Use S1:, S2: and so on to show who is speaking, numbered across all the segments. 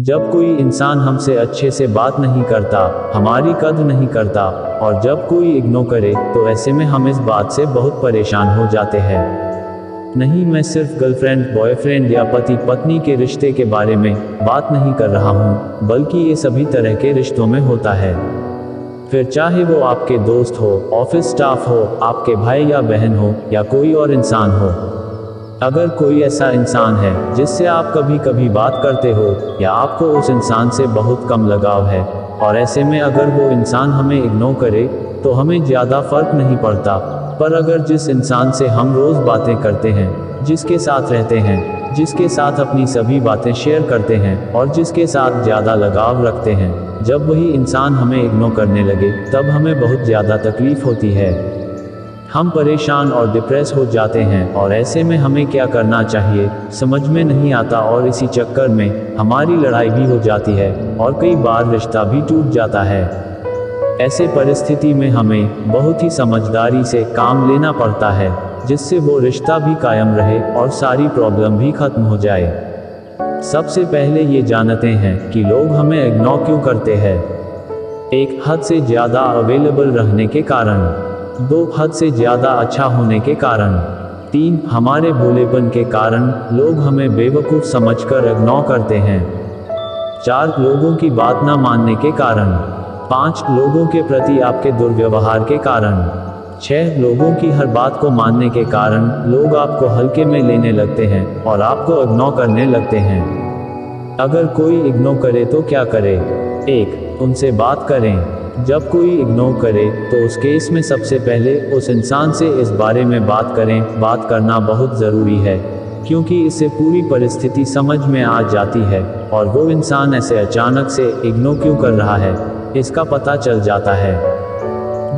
S1: जब कोई इंसान हमसे अच्छे से बात नहीं करता, हमारी कद्र नहीं करता, और जब कोई इग्नोर करे, तो ऐसे में हम इस बात से बहुत परेशान हो जाते हैं। नहीं, मैं सिर्फ गर्लफ्रेंड, बॉयफ्रेंड या पति पत्नी के रिश्ते के बारे में बात नहीं कर रहा हूँ, बल्कि ये सभी तरह के रिश्तों में होता है। फिर चाहे वो आपके दोस्त हो, ऑफिस स्टाफ हो, आपके भाई या बहन हो, या कोई और इंसान हो। अगर कोई ऐसा इंसान है जिससे आप कभी कभी बात करते हो, या आपको उस इंसान से बहुत कम लगाव है, और ऐसे में अगर वो इंसान हमें इग्नोर करे, तो हमें ज़्यादा फर्क नहीं पड़ता। पर अगर जिस इंसान से हम रोज़ बातें करते हैं, जिसके साथ रहते हैं, जिसके साथ अपनी सभी बातें शेयर करते हैं, और जिसके साथ ज़्यादा लगाव रखते हैं, जब वही इंसान हमें इग्नोर करने लगे, तब हमें बहुत ज़्यादा तकलीफ़ होती है। हम परेशान और डिप्रेस हो जाते हैं, और ऐसे में हमें क्या करना चाहिए समझ में नहीं आता, और इसी चक्कर में हमारी लड़ाई भी हो जाती है, और कई बार रिश्ता भी टूट जाता है। ऐसे परिस्थिति में हमें बहुत ही समझदारी से काम लेना पड़ता है, जिससे वो रिश्ता भी कायम रहे और सारी प्रॉब्लम भी खत्म हो जाए। सबसे पहले ये जानते हैं कि लोग हमें इग्नोर क्यों करते हैं। 1. हद से ज़्यादा अवेलेबल रहने के कारण। 2. हद से ज़्यादा अच्छा होने के कारण। 3. हमारे भोलेपन के कारण लोग हमें बेवकूफ़ समझकर इग्नोर करते हैं। 4. लोगों की बात न मानने के कारण। 5. लोगों के प्रति आपके दुर्व्यवहार के कारण। 6. लोगों की हर बात को मानने के कारण लोग आपको हल्के में लेने लगते हैं और आपको इग्नोर करने लगते हैं। अगर कोई इग्नोर करे तो क्या करें? 1. उनसे बात करें। जब कोई इग्नोर करे तो उस केस में सबसे पहले उस इंसान से इस बारे में बात करें। बात करना बहुत ज़रूरी है, क्योंकि इससे पूरी परिस्थिति समझ में आ जाती है, और वो इंसान ऐसे अचानक से इग्नोर क्यों कर रहा है, इसका पता चल जाता है।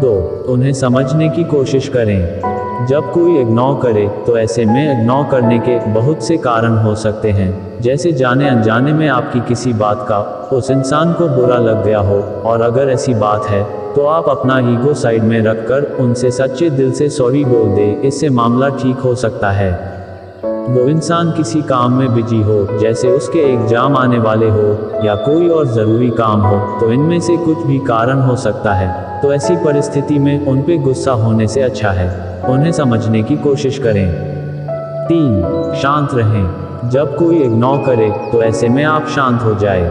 S1: 2. उन्हें समझने की कोशिश करें। जब कोई इग्नोर करे तो ऐसे में इग्नोर करने के बहुत से कारण हो सकते हैं, जैसे जाने अनजाने में आपकी किसी बात का उस इंसान को बुरा लग गया हो, और अगर ऐसी बात है तो आप अपना ईगो साइड में रखकर उनसे सच्चे दिल से सॉरी बोल दे। इससे मामला ठीक हो सकता है। वो इंसान किसी काम में बिजी हो, जैसे उसके एग्जाम आने वाले हो या कोई और ज़रूरी काम हो, तो इनमें से कुछ भी कारण हो सकता है। तो ऐसी परिस्थिति में उन पे गुस्सा होने से अच्छा है उन्हें समझने की कोशिश करें। 3. शांत रहें। जब कोई इग्नोर करे तो ऐसे में आप शांत हो जाए।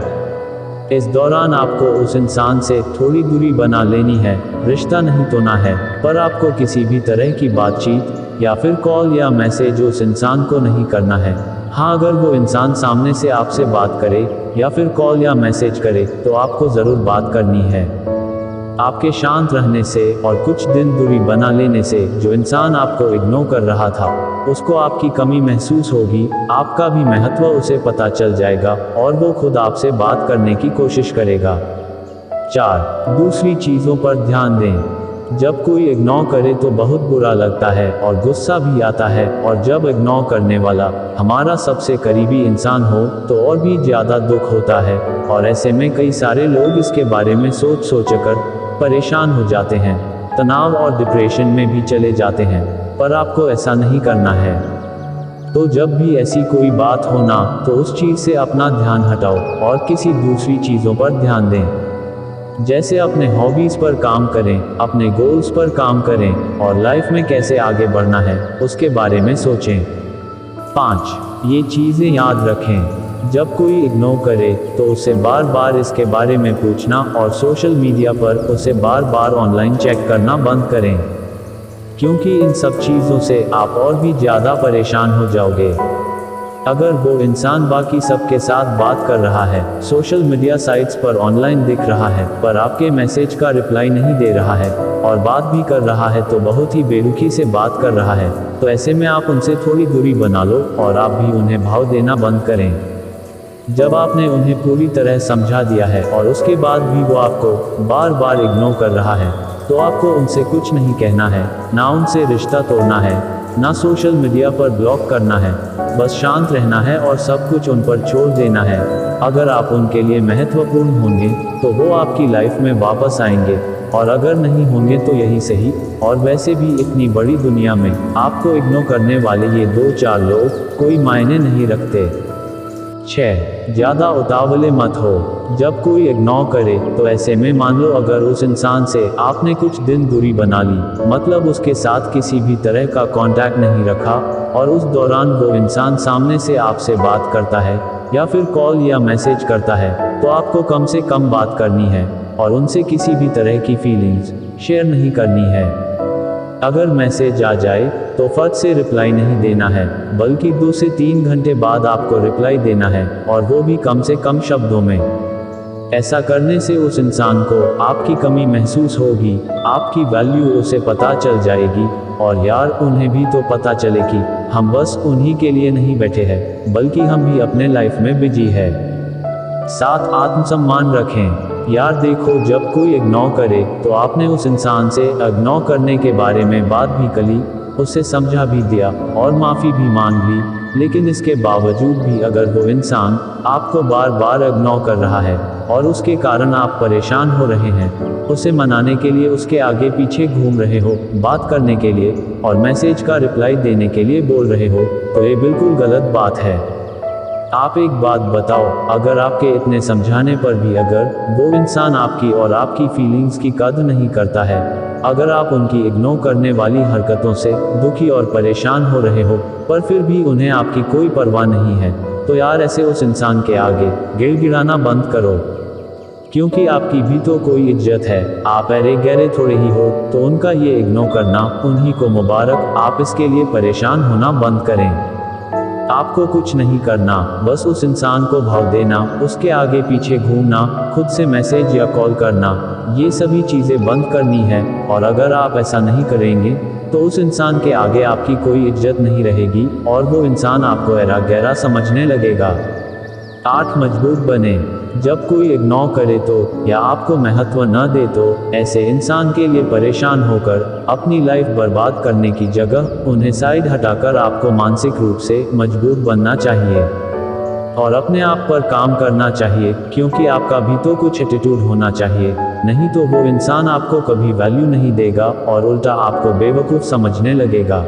S1: इस दौरान आपको उस इंसान से थोड़ी दूरी बना लेनी है। रिश्ता नहीं तोड़ना है, पर आपको किसी भी तरह की बातचीत या फिर कॉल या मैसेज उस इंसान को नहीं करना है। हाँ, अगर वो इंसान सामने से आपसे बात करे या फिर कॉल या मैसेज करे, तो आपको ज़रूर बात करनी है। आपके शांत रहने से और कुछ दिन दूरी बना लेने से जो इंसान आपको इग्नोर कर रहा था, उसको आपकी कमी महसूस होगी, आपका भी महत्व उसे पता चल जाएगा, और वो खुद आपसे बात करने की कोशिश करेगा। 4. दूसरी चीज़ों पर ध्यान दें। जब कोई इग्नोर करे तो बहुत बुरा लगता है और गुस्सा भी आता है, और जब इग्नोर करने वाला हमारा सबसे करीबी इंसान हो तो और भी ज़्यादा दुख होता है, और ऐसे में कई सारे लोग इसके बारे में सोचकर परेशान हो जाते हैं, तनाव और डिप्रेशन में भी चले जाते हैं। पर आपको ऐसा नहीं करना है। तो जब भी ऐसी कोई बात हो ना, तो उस चीज़ से अपना ध्यान हटाओ और किसी दूसरी चीज़ों पर ध्यान दें। जैसे अपने हॉबीज़ पर काम करें, अपने गोल्स पर काम करें, और लाइफ में कैसे आगे बढ़ना है उसके बारे में सोचें। 5. ये चीज़ें याद रखें। जब कोई इग्नोर करे तो उसे बार बार इसके बारे में पूछना, और सोशल मीडिया पर उसे बार बार ऑनलाइन चेक करना बंद करें, क्योंकि इन सब चीज़ों से आप और भी ज़्यादा परेशान हो जाओगे। अगर वो इंसान बाकी सबके साथ बात कर रहा है, सोशल मीडिया साइट्स पर ऑनलाइन दिख रहा है, पर आपके मैसेज का रिप्लाई नहीं दे रहा है, और बात भी कर रहा है तो बहुत ही बेरुखी से बात कर रहा है, तो ऐसे में आप उनसे थोड़ी दूरी बना लो, और आप भी उन्हें भाव देना बंद करें। जब आपने उन्हें पूरी तरह समझा दिया है और उसके बाद भी वो आपको बार बार इग्नोर कर रहा है, तो आपको उनसे कुछ नहीं कहना है, ना उनसे रिश्ता तोड़ना है, ना सोशल मीडिया पर ब्लॉक करना है। बस शांत रहना है और सब कुछ उन पर छोड़ देना है। अगर आप उनके लिए महत्वपूर्ण होंगे तो वो आपकी लाइफ में वापस आएंगे, और अगर नहीं होंगे तो यही सही। और वैसे भी इतनी बड़ी दुनिया में आपको इग्नोर करने वाले ये 2-4 लोग कोई मायने नहीं रखते। 6. ज़्यादा उतावले मत हो। जब कोई इग्नोर करे तो ऐसे में मान लो अगर उस इंसान से आपने कुछ दिन दूरी बना ली, मतलब उसके साथ किसी भी तरह का कांटेक्ट नहीं रखा, और उस दौरान वो इंसान सामने से आपसे बात करता है या फिर कॉल या मैसेज करता है, तो आपको कम से कम बात करनी है और उनसे किसी भी तरह की फीलिंग्स शेयर नहीं करनी है। अगर मैसेज आ जाए तो फट से रिप्लाई नहीं देना है, बल्कि 2 से 3 घंटे बाद आपको रिप्लाई देना है, और वो भी कम से कम शब्दों में। ऐसा करने से उस इंसान को आपकी कमी महसूस होगी, आपकी वैल्यू उसे पता चल जाएगी, और यार उन्हें भी तो पता चले कि हम बस उन्हीं के लिए नहीं बैठे हैं, बल्कि हम भी अपने लाइफ में बिजी है। 7. आत्मसम्मान रखें। यार देखो, जब कोई इग्नोर करे तो आपने उस इंसान से इग्नोर करने के बारे में बात भी करी, उसे समझा भी दिया और माफ़ी भी मांग ली, लेकिन इसके बावजूद भी अगर वो इंसान आपको बार बार इग्नोर कर रहा है और उसके कारण आप परेशान हो रहे हैं, उसे मनाने के लिए उसके आगे पीछे घूम रहे हो, बात करने के लिए और मैसेज का रिप्लाई देने के लिए बोल रहे हो, तो ये बिल्कुल गलत बात है। आप एक बात बताओ, अगर आपके इतने समझाने पर भी अगर वो इंसान आपकी और आपकी फीलिंग्स की कद्र नहीं करता है, अगर आप उनकी इग्नोर करने वाली हरकतों से दुखी और परेशान हो रहे हो, पर फिर भी उन्हें आपकी कोई परवाह नहीं है, तो यार ऐसे उस इंसान के आगे गिड़गिड़ाना बंद करो, क्योंकि आपकी भी तो कोई इज्जत है। आप अरे गहरे थोड़े ही हो, तो उनका ये इग्नोर करना उन्हीं को मुबारक। आप इसके लिए परेशान होना बंद करें। आपको कुछ नहीं करना, बस उस इंसान को भाव देना, उसके आगे पीछे घूमना, खुद से मैसेज या कॉल करना, ये सभी चीज़ें बंद करनी है। और अगर आप ऐसा नहीं करेंगे तो उस इंसान के आगे आपकी कोई इज्जत नहीं रहेगी और वो इंसान आपको ऐरा गहरा समझने लगेगा। 8. मजबूत बने। जब कोई इग्नोर करे तो या आपको महत्व न दे तो ऐसे इंसान के लिए परेशान होकर अपनी लाइफ बर्बाद करने की जगह उन्हें साइड हटाकर आपको मानसिक रूप से मजबूत बनना चाहिए और अपने आप पर काम करना चाहिए, क्योंकि आपका भी तो कुछ एटीट्यूड होना चाहिए, नहीं तो वो इंसान आपको कभी वैल्यू नहीं देगा और उल्टा आपको बेवकूफ़ समझने लगेगा।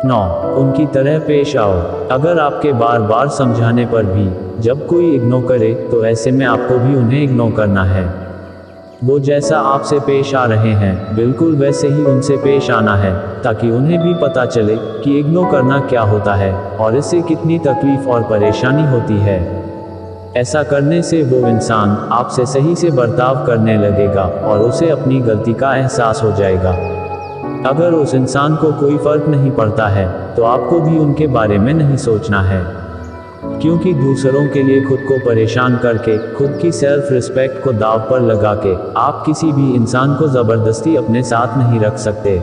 S1: 9. उनकी तरह पेश आओ। अगर आपके बार बार समझाने पर भी जब कोई इग्नोर करे तो ऐसे में आपको भी उन्हें इग्नोर करना है। वो जैसा आपसे पेश आ रहे हैं बिल्कुल वैसे ही उनसे पेश आना है, ताकि उन्हें भी पता चले कि इग्नोर करना क्या होता है और इससे कितनी तकलीफ और परेशानी होती है। ऐसा करने से वो इंसान आपसे सही से बर्ताव करने लगेगा और उसे अपनी गलती का एहसास हो जाएगा। अगर उस इंसान को कोई फर्क नहीं पड़ता है तो आपको भी उनके बारे में नहीं सोचना है, क्योंकि दूसरों के लिए खुद को परेशान करके, खुद की सेल्फ रिस्पेक्ट को दांव पर लगा के आप किसी भी इंसान को ज़बरदस्ती अपने साथ नहीं रख सकते।